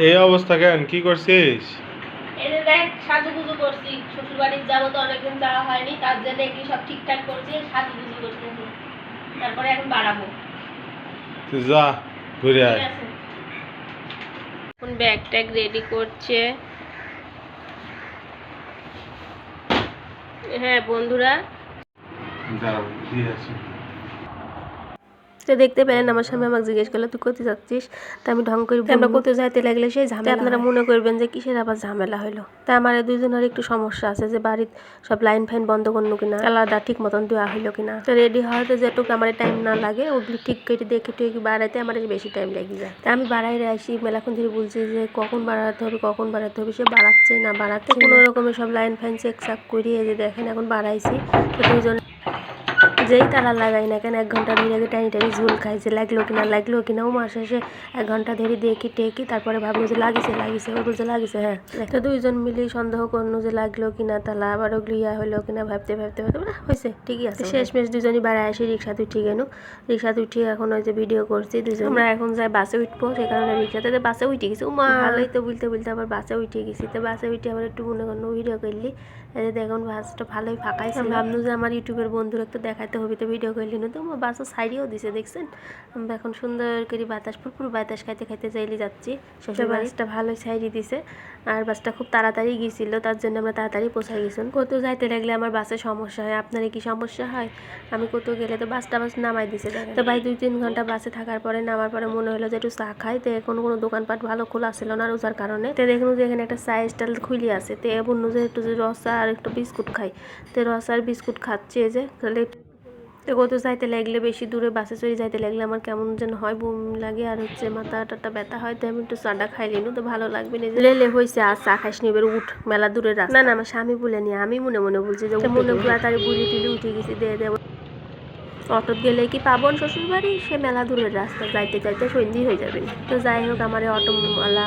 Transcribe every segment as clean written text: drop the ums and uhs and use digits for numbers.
এই অবস্থা কেন, কি করছিস? এই যে দেখ সাজুগুজু করছি, শ্বশুর বাড়ি যাবো তো অনেকদিন যাওয়া হয়নি, তার জন্য কি সব ঠিকঠাক করছি, সাজুগুজু করতেছি। তারপরে এখন বাড়াবো। তুই যা ঘুরে আয়। ঠিক আছে, এখন ব্যাগ ট্যাগ রেডি করছে। হ্যাঁ বন্ধুরা, দাঁড়াও দিয়ে আসি। তো দেখতে পেলেন আমার স্বামী আমাকে জিজ্ঞেস করলো তুই কোথায় যাচ্ছিস, তা আমি ঢং করে আমরা কোথায় যাইতে লাগলে সেই ঝামেলা। আপনারা মনে করবেন যে কিসের আবার ঝামেলা হলো। তা আমার দুইজনের একটু সমস্যা আছে, যে বাড়ির সব লাইন ফাইন বন্ধ করলো কিনা, আলাদা ঠিক মতন দেওয়া হইলো কিনা। তো রেডি হওয়াতে যেটুকু আমার টাইম না লাগে, ওগুলি ঠিক করে দেখে টেকে বাড়াইতে আমার বেশি টাইম লেগে যায়। তা আমি বাড়াইরে আসি, মেলাক্ষণ ধরে বলছি যে কখন বাড়াতে হবে কখন বাড়াতে হবে, সে বাড়াচ্ছে না বাড়াতে কোনো রকমের সব লাইন ফাইন চেক চাক করিয়ে যে দেখেন এখন বাড়াইছি। তো দুইজন যেই তারা লাগাই না কেন 1 ঘন্টা ধরে টানি টানি ঝুল খাই, যে লাগলো কিনা ও মাস শেষে 1 ঘন্টা ধরে দেখি টেকি, তারপরে ভাবলো যে লাগিছে ও বলছে লাগিছে। হ্যাঁ, তো দুইজন মিলে সন্দেহ করলো যে লাগলো কিনা, তালা আবার ওগুলো ইয়া হইলো কিনা, ভাবতে হয়েছে ঠিকই আছে। শেষমেশ দুজনই বাড়ায় আসি, রিক্সাতে উঠে গেল। রিক্সাতে উঠে এখন ওই যে ভিডিও করছি দুজন। আমরা এখন যাই বাসে উঠবো, সেই কারণে রিক্সাতে বাসে উঠে গেছি। ও মা ভালোই তো বলতে আবার বাসে উঠে গেছি। তো বাসে উঠে আবার একটু মনে করলো ভিডিও করলি। এই যে দেখুন বাসটা ভালোই ফাঁকাইছে, ভাবলো যে আমার ইউটিউবের বন্ধুরা একটু দেখাইতে হবে, তো ভিডিও করলি না। তো বাসও সাইডেও দিছে দেখছেন। আমরা এখন সুন্দর করে বাতাস পুরো বাতাস খাইতে খাইতে যাইলে যাচ্ছি। শ্বশুর বাসটা ভালোই সাইডে দিছে, আর বাসটা খুব তাড়াতাড়ি গিয়েছিল, তার জন্য আমরা তাড়াতাড়ি পৌঁছাই গেছিলাম। কোথাও যাইতে লাগলে আমার বাসে সমস্যা হয়, আপনার কি সমস্যা হয়? আমি কোথাও গেলে তো বাস নামাই দিছে। তো ভাই 2-3 ঘন্টা বাসে থাকার পরে নামার পরে মনে হলো যে একটু চা খাই। তো কোনো দোকানপাট ভালো খোলা ছিল না রোজার কারণে। তো দেখুন যে এখানে একটা চা স্টল খুলি আছে। তো বললো যে একটু যে রসা আর একটু বিস্কুট খাই। তো রসা আর বিস্কুট খাচ্ছি। এই যে তাহলে তো কোথাও যাইতে লাগলে বেশি দূরে বাসে চড়ে যাইতে লাগলে আমার কেমন যেন হয়, বমি লাগে আর হচ্ছে মাথা টাটা ব্যথা হয়। তো আমি একটু চাটা খাইলি তো ভালো লাগবে না। লেলে হয়েছে আর চা খাইস নি, এবার উঠ, মেলা দূরে রাস্তা। না আমার স্বামী বলে নি, আমি মনে মনে বলছি যে মনে তাড়াতাড়ি বুলি টুলি উঠে গেছি। দেবো অটোত গেলে কি পাবন শ্বশুর বাড়ি, সে মেলা দূরের রাস্তা, যাইতে যাইতে সন্ধি হয়ে যাবে। তো যাই হোক আমার অটোওয়ালা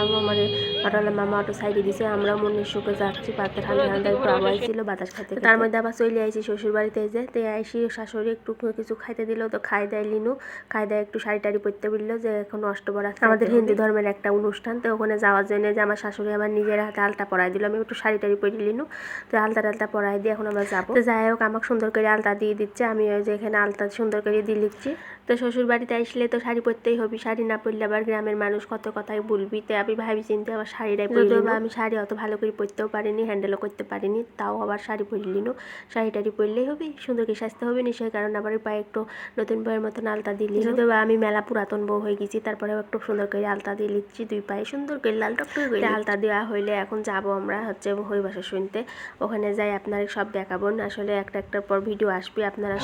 মামা অটো সাইডে দিছে। আমরা মনের সুখে যাচ্ছি, পাতে ঠান্ডা একটু আওয়াজ ছিল বাতাস খাইতে। তার মধ্যে আবার চলে আইছি শ্বশুর বাড়িতে। যে তো আইসি শাশুড়ি একটু কিছু খাইতে দিল, তো খাই দেয় লিনু। খাই দেয় একটু শাড়ি টাড়ি পরতে বললো, যে এখন অষ্টবর আছে আমাদের হিন্দু ধর্মের একটা অনুষ্ঠান। তো ওখানে যাওয়ার জন্য যে আমার শাশুড়ি আবার নিজের হাতে আলতা পরাই দিল। আমি একটু শাড়ি টাড়ি পরে লিনু, তো আলতা পরাই দিয়ে এখন আমরা যাবো। তো যাই হোক আমাকে সুন্দর করে আলতা দিয়ে দিচ্ছে, আমি ওই যে এখানে আলতা সুন্দর করে দিয়ে লিখছি। তো শ্বশুর বাড়িতে আসলে তো শাড়ি পরতেই হবে, শাড়ি না পরলে আবার গ্রামের মানুষ কত কথাই বলবি। তো আমি ভাবি চিনতে আবার শাড়িটাই পরলি। আমি শাড়ি অত ভালো করে পরতেও পারিনি, হ্যান্ডেলও করতে পারিনি, তাও আবার শাড়ি পরলি নো। শাড়ি টাড়ি পরলেই হবে, সুন্দর করে সাজতে হবে নি, সেই কারণে আবার পায়ে একটু নতুন বউয়ের মতন আলতা দিলি। তো আমি মেলা পুরাতন বউ হয়ে গেছি, তারপরে একটু সুন্দর করে আলতা দিয়ে লিখছি 2 পায়ে সুন্দর করে লাল টক করে আলতা দেওয়া হইলে এখন যাবো আমরা হচ্ছে হই ভাষা শুনতে। ওখানে যাই আপনারা সব দেখাবো, আসলে একটা পর ভিডিও আসবে আপনারা